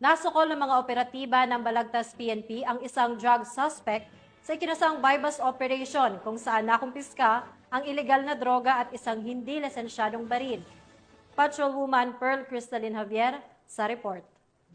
Nasukol ng mga operatiba ng Balagtas PNP ang isang drug suspect sa ikinasang bypass operation kung saan nakumpiska ang ilegal na droga at isang hindi lisensyadong baril. Patrolwoman Pearl Crystalline Javier sa report.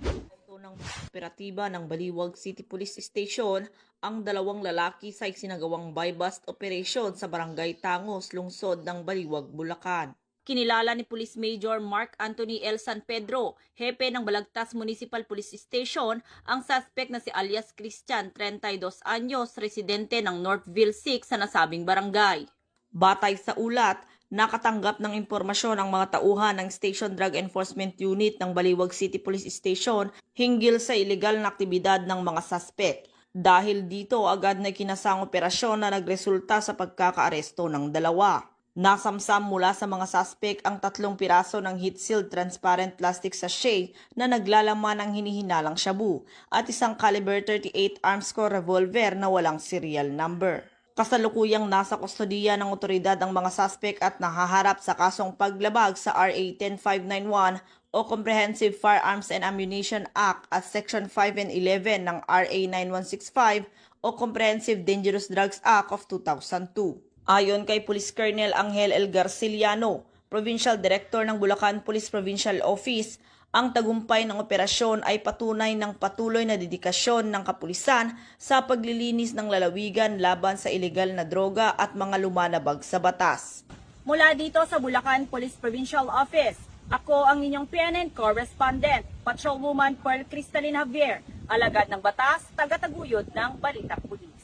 Ito ng operatiba ng Baliwag City Police Station ang dalawang lalaki sa isinagawang buy-bust operation sa Barangay Tangos, lungsod ng Baliwag, Bulacan. Kinilala ni Police Major Mark Anthony L. San Pedro, hepe ng Balagtas Municipal Police Station, ang suspect na si alias Christian, 32 anyos, residente ng Northville 6 sa nasabing barangay. Batay sa ulat, nakatanggap ng impormasyon ang mga tauhan ng Station Drug Enforcement Unit ng Baliwag City Police Station hinggil sa ilegal na aktibidad ng mga suspect. Dahil dito, agad na kinasang operasyon na nagresulta sa pagkakaaresto ng dalawa. Nasamsam mula sa mga suspect ang 3 piraso ng heat-sealed transparent plastic sachet na naglalaman ng hinihinalang shabu at isang caliber 38 armscore revolver na walang serial number. Kasalukuyang nasa kustodiya ng otoridad ang mga suspect at nahaharap sa kasong paglabag sa RA 10591 o Comprehensive Firearms and Ammunition Act at Section 5 and 11 ng RA 9165 o Comprehensive Dangerous Drugs Act of 2002. Ayon kay Police Colonel Angel L. Garciliano, Provincial Director ng Bulacan Police Provincial Office, ang tagumpay ng operasyon ay patunay ng patuloy na dedikasyon ng kapulisan sa paglilinis ng lalawigan laban sa ilegal na droga at mga lumalabag sa batas. Mula dito sa Bulacan Police Provincial Office, ako ang inyong PNN Correspondent, Patrolwoman Pearl Crystalline Javier, alagad ng batas, tagataguyod ng Balitang Pulis.